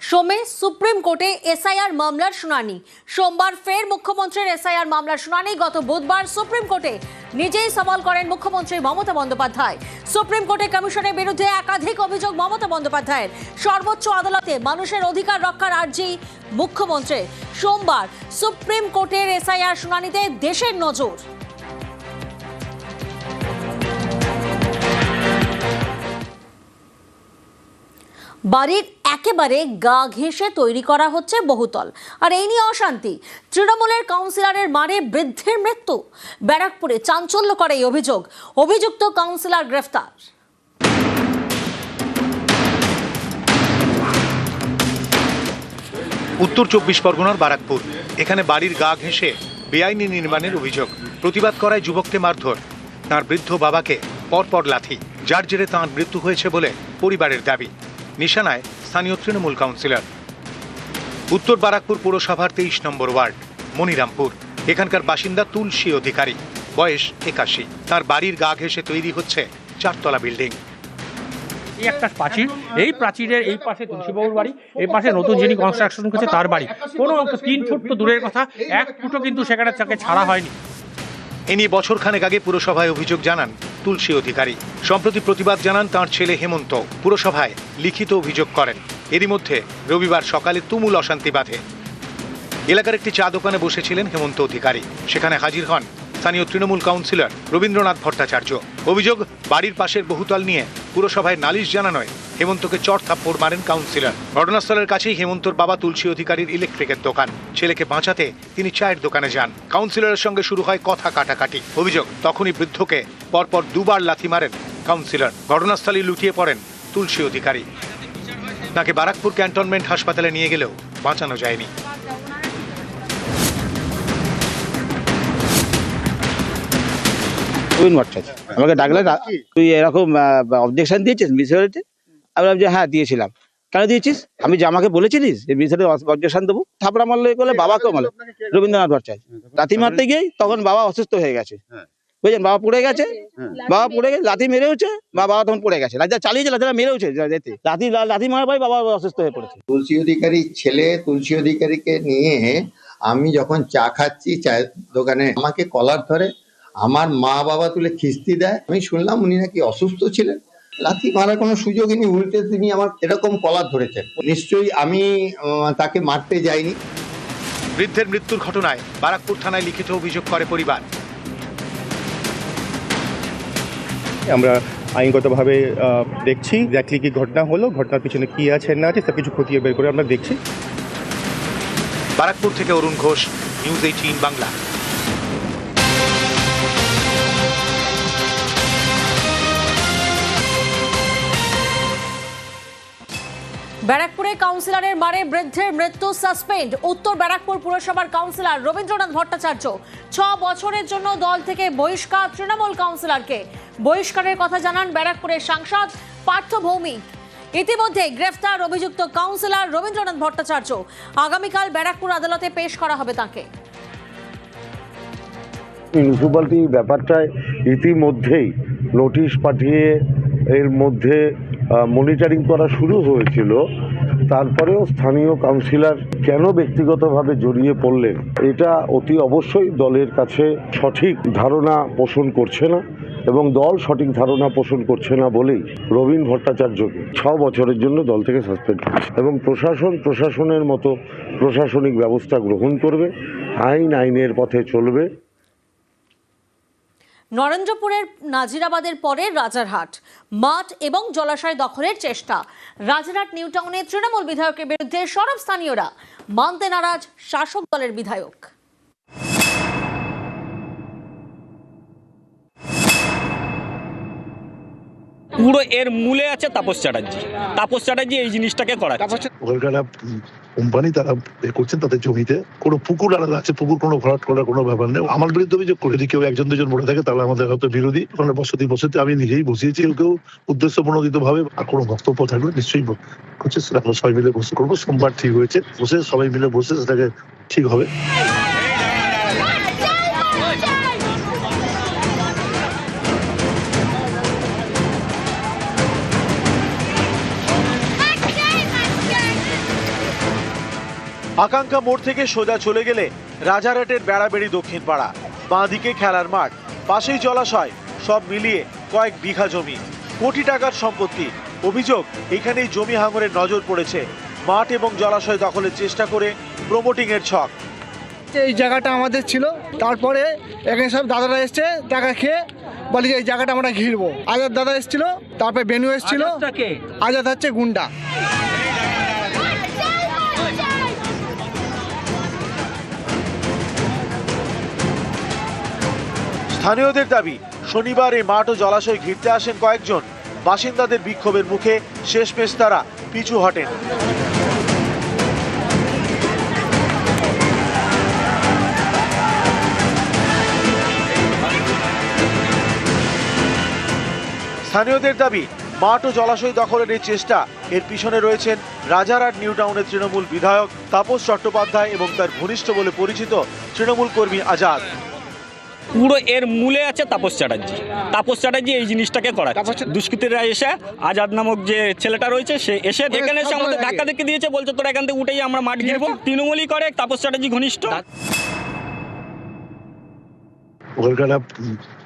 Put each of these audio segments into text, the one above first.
সোমে supreme কোর্টে SIR মামলার শুনানি। সোমবার ফের মুখ্যমন্ত্রীর এসআইআর মামলার শুনানি। গত বুধবার সুপ্রিম কোর্টে নিজেই সওয়াল করেন মুখ্যমন্ত্রী মমতা বন্দ্যোপাধ্যায়। সুপ্রিম কোর্টে কমিশনের বিরুদ্ধে একাধিক অভিযোগ মমতা বন্দ্যোপাধ্যায়ের। সর্বোচ্চ আদালতে মানুষের অধিকার রক্ষার আর্জি মুখ্যমন্ত্রীর। সোমবার সুপ্রিম কোর্টের এসআইআর শুনানিতে দেশের নজর। বাড়ির একেবারে গা ঘেঁষে তৈরি করা হচ্ছে বহুতল, আর এই নিয়ে অশান্তি। তৃণমূলের কাউন্সিলরের মারে বৃদ্ধের মৃত্যু। ব্যারাকপুরে চাঞ্চল্যকর এই অভিযোগ। অভিযুক্ত কাউন্সিলর গ্রেফতার। উত্তর 24 পরগনার বারাকপুর। এখানে বাড়ির গা ঘেঁষে বেআইনি নির্মাণের অভিযোগ। প্রতিবাদ করায় যুবককে মারধর, তাঁর বৃদ্ধ বাবাকে পরপর লাথি, যার জেরে তাঁর মৃত্যু হয়েছে বলে পরিবারের দাবি। নিশানায় স্থানীয় তৃণমূল কাউন্সিলর। উত্তর বারাকপুর পৌরসভার 23 নম্বর ওয়ার্ড মনিরামপুর। এখানকার বাসিন্দা তুলসী অধিকারী, বয়স 81। তার বাড়ির গা ঘেঁষে তৈরি হচ্ছে 4তলা বিল্ডিং। এই একটা প্রাচীর, এই প্রাচীরের এই পাশে তুলসীবাবুর বাড়ি, এই পাশে নতুন যিনি কনস্ট্রাকশন করছে তার বাড়ি। কোনো 3 ফুট তো দূরের কথা, 1 ফুটও কিন্তু সেখানে তাকে ছাড়া হয়নি। এ নিয়ে বছরখানেক আগে পুরসভায় অভিযোগ জানান তুলসী অধিকারী। সম্প্রতি প্রতিবাদ জানান তাঁর ছেলে হেমন্ত। পুরসভায় লিখিত অভিযোগ করেন। এরই মধ্যে রবিবার সকালে তুমুল অশান্তি বাধে। এলাকার একটি চা দোকানে বসেছিলেন হেমন্ত অধিকারী। সেখানে হাজির হন স্থানীয় তৃণমূল কাউন্সিলর রবীন্দ্রনাথ ভট্টাচার্য। অভিযোগ, বাড়ির পাশের বহুতল নিয়ে পুরসভায় নালিশ জানানোয় হেমন্তকে চড় থাপ্পড় মারেন কাউন্সিলর। ঘটনাস্থলের কাছেই হেমন্তর বাবা তুলসী অধিকারীর ইলেকট্রিকের দোকান। ছেলেকে বাঁচাতে তিনি চায়ের দোকানে যান। কাউন্সিলরের সঙ্গে শুরু হয় কথা কাটাকাটি। অভিযোগ, তখনই বৃদ্ধকে পরপর 2বার লাথি মারেন কাউন্সিলর। ঘটনাস্থলে লুটিয়ে পড়েন তুলসী অধিকারী। তাকে বারাকপুর ক্যান্টনমেন্ট হাসপাতালে নিয়ে গেলেও বাঁচানো যায়নি। আমাকে ডাকলে, তুই এরকম অবজেকশন দিয়েছিস মিউনিসিপ্যালিটি? আমি বললাম যে হ্যাঁ দিয়েছিলাম। কেন দিয়েছিস? আমি যে আমাকে বলেছিলিস যে মিউনিসিপ্যালিটি অবজেকশন দেবো? থাপড়া মারলে করলে বাবাকেও মারলো, রবীন্দ্রনাথ ভট্টাচার্য। লাথি মারতে গিয়েই তখন বাবা অসুস্থ হয়ে গেছে, বুঝলেন? বাবা পড়ে গেছে, বাবা পড়ে গেছে, লাথি মেরেওছে, বাবা তখন পড়ে গেছে, লাথি চালিয়েছে, লাথিটা মেরেওছে, লাথি মারার পরে বাবা অসুস্থ হয়ে পড়েছে। তুলসী অধিকারীর ছেলে তুলসী অধিকারীকে নিয়ে আমি যখন চা খাচ্ছি চায়ের দোকানে, আমাকে কলার ধরে আমার মা বাবা তুলে খিস্তি দেয়। আমি শুনলাম উনি নাকি অসুস্থ ছিলেন। লাথি মারার কোনো সুযোগই নেই, উল্টে তিনি আমার এরকম কলার ধরেছেন। নিশ্চয়ই আমি তাকে মারতে যাইনি। বৃদ্ধের মৃত্যুর ঘটনায় বারাকপুর থানায় লিখিত অভিযোগ করে পরিবার। আমরা আইনগতভাবে দেখছি এক্স্যাক্টলি কি ঘটনা হলো, ঘটনার পিছনে কি আছে না আছে সব কিছু খতিয়ে বের করে আমরা দেখছি। বারাকপুর থেকে অরুণ ঘোষ, নিউজ 18 বাংলা। ব্যারাকপুরে কাউন্সিলরের মারে বৃদ্ধের মৃত্যু সাসপেন্ড। উত্তর ব্যারাকপুর পুরসভার কাউন্সিলর রবীন্দ্রনাথ ভট্টাচার্য 6 বছরের জন্য দল থেকে বহিষ্কার তৃণমূল কাউন্সিলরকে। বহিষ্কারের কথা জানান ব্যারাকপুরের সাংসদ পার্থ ভৌমিক। ইতিমধ্যে গ্রেফতার অভিযুক্ত কাউন্সিলর রবীন্দ্রনাথ ভট্টাচার্য। আগামীকাল ব্যারাকপুর আদালতে পেশ করা হবে তাকে। মিউনিসিপ্যালিটি ব্যাপারটায় ইতিমধ্যেই নোটিশ পাঠিয়ে এর মধ্যে মনিটরিং করা শুরু হয়েছিল। তারপরেও স্থানীয় কাউন্সিলর কেন ব্যক্তিগতভাবে জড়িয়ে পড়লেন, এটা অতি অবশ্যই দলের কাছে সঠিক ধারণা পোষণ করছে না, এবং দল সঠিক ধারণা পোষণ করছে না বলেই রবীন ভট্টাচার্যকে 6 বছরের জন্য দল থেকে সাসপেন্ড করছে। এবং প্রশাসনের মতো প্রশাসনিক ব্যবস্থা গ্রহণ করবে, আইনের পথে চলবে। নরেন্দ্রপুরের নাজিরাবাদের পরে রাজারহাট মাঠ এবং জলাশয় দখলের চেষ্টা। রাজারহাট নিউ টাউনে তৃণমূল বিধায়কের বিরুদ্ধে সরব স্থানীয়রা, মানতে নারাজ শাসক দলের বিধায়ক। পুরো এর মূলে আছে তাপস চ্যাটার্জি এই জিনিসটাকে করাচ্ছে। কোম্পানি তারা করছেন তাদের জমিতে কোনো পুকুর আলাদা আছে, পুকুর কোনো ভরাট করার কোনো ব্যাপার নেই। আমার বিরুদ্ধে অভিযোগ করে যদি কেউ 1-2 মরে থাকে তাহলে আমাদের হয়তো বিরোধী। ওখানে বসতি আমি নিজেই বসিয়েছি, কেউ উদ্দেশ্য প্রণোদিত ভাবে আর কোনো বক্তব্য থাকলে নিশ্চয়ই হচ্ছে সেটা আমরা সবাই মিলে বসে করবো। সোমবার ঠিক হয়েছে, বসে সবাই মিলে বসে সেটাকে ঠিক হবে। আকাঙ্ক্ষা মোড় থেকে সোজা চলে গেলে রাজারহাটের বেড়াবেড়ি দক্ষিণ পাড়া, বাঁ দিকে খেলার মাঠ, পাশেই জলাশয়, সব মিলিয়ে কয়েক বিঘা জমি, কোটি টাকার সম্পত্তি। অভিযোগ, এখানেই জমি হাঙরের নজর পড়েছে। মাঠ এবং জলাশয় দখলের চেষ্টা করে প্রমোটিং এর ছক। এই জায়গাটা আমাদের ছিল, তারপরে এখানে সব দাদারা এসছে টাকা খেয়ে বলে যে এই জায়গাটা আমরা ঘিরবো। আজাদ দাদা এসেছিল, তারপরে বেনু এসেছিল। আজাদ হচ্ছে গুন্ডা। স্থানীয়দের দাবি, শনিবার এই মাঠ ও জলাশয় ঘিরতে আসেন কয়েকজন। বাসিন্দাদের বিক্ষোভের মুখে শেষমেশ তারা পিছু হটেন। স্থানীয়দের দাবি, মাঠ ও জলাশয় দখলের এই চেষ্টা, এর পিছনে রয়েছেন রাজারহাট নিউ টাউনের তৃণমূল বিধায়ক তাপস চট্টোপাধ্যায় এবং তার ঘনিষ্ঠ বলে পরিচিত তৃণমূল কর্মী আজাদ। পুরো এর মূলে আছে তাপস চ্যাটার্জি। তাপস চ্যাটার্জি এই জিনিসটাকে করাচ্ছে। দুষ্কৃতীরা এসে আজাদ নামক যে ছেলেটা রয়েছে, সে এসে এখানে এসে আমাদের ধাক্কা দেখে দিয়েছে, বলছে তোরা এখান থেকে উঠেই আমরা মাঠ ঘিরবো। তৃণমূলই করে, তাপস চ্যাটার্জি ঘনিষ্ঠ। ওখানকার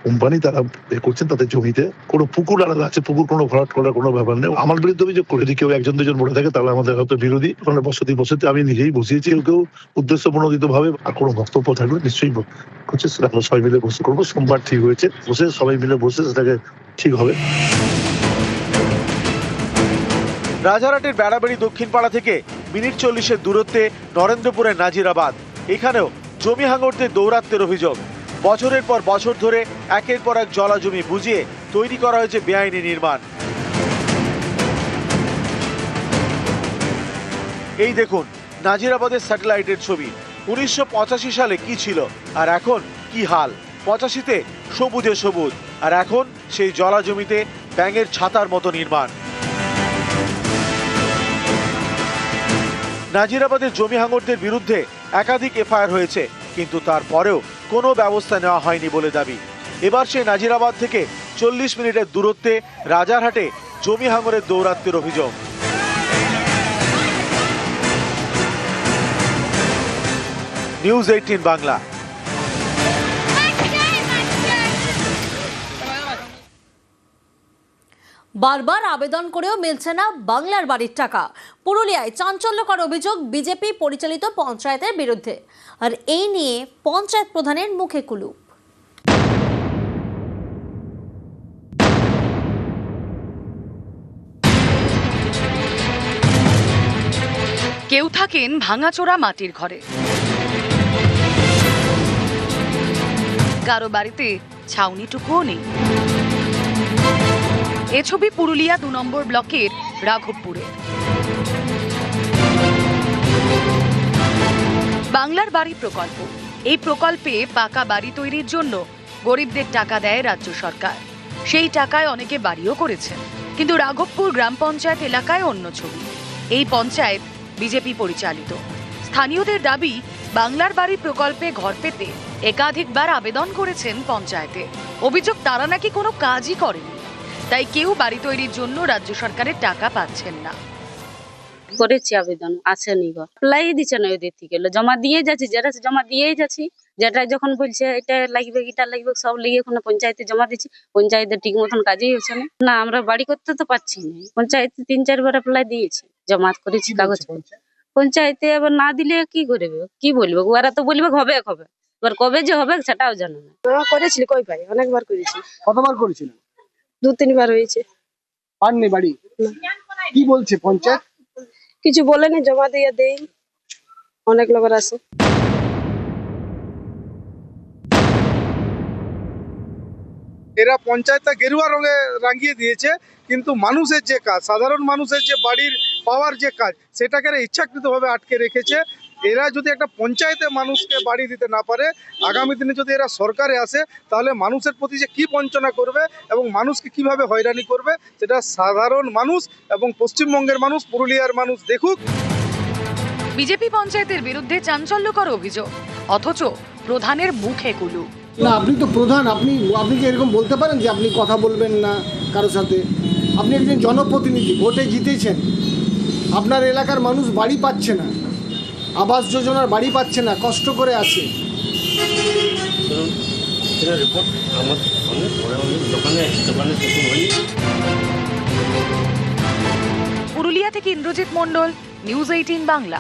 কোম্পানি তারা করছেন তাদের জমিতে কোনো পুকুর আলাদা আছে, পুকুর কোনো ভরাট করার কোনো ব্যাপার নেই। আমার বিরুদ্ধে অভিযোগ করে, যদি কেউ একজন দুজন বলে থাকে তাহলে আমাদের হয়তো বিরোধী। ওখানে বসতি আমি নিজেই বসিয়েছি, কেউ উদ্দেশ্য প্রণোদিত ভাবে আর কোনো বক্তব্য থাকলে নিশ্চয়ই হচ্ছে সেটা আমরা সবাই মিলে বসে করবো। সোমবার ঠিক হয়েছে, বসে সবাই মিলে বসে সেটাকে ঠিক হবে। রাজারহাটের বেড়াবেড়ি দক্ষিণ পাড়া থেকে মিনিট 40-এর দূরত্বে নরেন্দ্রপুরের নাজিরাবাদ। এখানেও জমি হাঙরদের দৌরাত্ম্যের অভিযোগ। বছরের পর বছর ধরে একের পর এক জলা জমি বুঝিয়ে তৈরি করা হয়েছে বেআইনি নির্মাণ। এই দেখুন নাজিরাবাদের স্যাটেলাইটের ছবি। 1985 সালে কি ছিল আর এখন কি হাল। 85-তে সবুজে সবুজ, আর এখন সেই জলা জমিতে ব্যাঙের ছাতার মতো নির্মাণ। নাজিরাবাদের জমি হাঙরদের বিরুদ্ধে একাধিক এফআইআর হয়েছে, কিন্তু তারপরেও কোনো ব্যবস্থা নেওয়া হয়নি বলে দাবি। এবার সেই নাজিরাবাদ থেকে 40 মিনিটের দূরত্বে রাজারহাটে জমি হাঙরের দৌরাত্ম্যের অভিযোগ। নিউজ 18 বাংলা। বারবার আবেদন করেও মিলছে না বাংলার বাড়ির টাকা। পুরুলিয়ায় চাঞ্চল্যকর অভিযোগ বিজেপি পরিচালিত পঞ্চায়েতের বিরুদ্ধে, আর এই নিয়ে পঞ্চায়েত প্রধানের মুখে কুলুপ। কেউ থাকেন ভাঙাচোরা মাটির ঘরে, কারো বাড়িতে ছাউনিটুকুও নেই। এ ছবি পুরুলিয়া 2 নম্বর ব্লকের রাঘবপুরে। বাংলার বাড়ি প্রকল্প, এই প্রকল্পে পাকা বাড়ি তৈরির জন্য গরিবদের টাকা দেয় রাজ্য সরকার। সেই টাকায় অনেকে বাড়িও করেছেন, কিন্তু রাঘবপুর গ্রাম পঞ্চায়েত এলাকায় অন্য ছবি। এই পঞ্চায়েত বিজেপি পরিচালিত। স্থানীয়দের দাবি, বাংলার বাড়ি প্রকল্পে ঘর পেতে একাধিকবার আবেদন করেছেন পঞ্চায়েতে। অভিযোগ, তারা নাকি কোনো কাজই করেনি, তাই কেউ বাড়ি তৈরির জন্য রাজ্য সরকারের টাকা পাচ্ছেন না। করেছি আবেদন, আসেনি ঘর, অ্যাপ্লাই দিচ্ছে না ওদের থেকে, জমা দিয়ে যাচ্ছি, যেটা জমা দিয়েই যাচ্ছি। যেটা যখন বলছে এটা লাগবে এটা লাগবে সব লিখে কোনো পঞ্চায়েতে জমা দিচ্ছি, পঞ্চায়েতে ঠিক মতন কাজই হচ্ছে না। না, আমরা বাড়ি করতে তো পারছি না। পঞ্চায়েতে 3-4 বার অ্যাপ্লাই দিয়েছি, জমা করেছি কাগজ। পঞ্চায়েতে এবার না দিলে কি করবে, কি বলবো, ওরা তো বলবে হবে হবে, এবার কবে যে হবে সেটাও জানো না। করেছিল কই পাই, অনেকবার করেছি। কতবার করেছিল? 2-3 বার হয়েছে। পাননি বাড়ি? কি বলছে পঞ্চায়েত? কিছু বলেনি, জমা দিয়ে দেই, অনেক লোকের আছে। এরা পঞ্চায়েতটা গেরুয়া রঙে রাঙিয়ে দিয়েছে, কিন্তু মানুষের যে কাজ, সাধারণ মানুষের যে বাড়ির পাওয়ার যে কাজ, সেটাকে ইচ্ছাকৃতভাবে আটকে রেখেছে। এরা যদি একটা পঞ্চায়েতে মানুষকে বাড়ি দিতে না পারে, আগামী দিনে যদি এরা সরকারে আসে, তাহলে মানুষের প্রতি যে কি বঞ্চনা করবে এবং মানুষকে কিভাবে হয়রানি করবে, সেটা সাধারণ মানুষ এবং পশ্চিমবঙ্গের মানুষ, পুরুলিয়ার মানুষ দেখুক। বিজেপি পঞ্চায়েতের বিরুদ্ধে চাঞ্চল্যকর অভিযোগ, অথচ প্রধানের মুখে কুলুপ। না, আপনি তো প্রধান, আপনি কি এরকম বলতে পারেন যে আপনি কথা বলবেন না কারোর সাথে? আপনি একজন জনপ্রতিনিধি, ভোটে জিতেছেন, আপনার এলাকার মানুষ বাড়ি পাচ্ছে না, আবাস যোজনার বাড়ি পাচ্ছে না, কষ্ট করে আছে। পুরুলিয়া থেকে ইন্দ্রজিৎ মণ্ডল, নিউজ 18 বাংলা।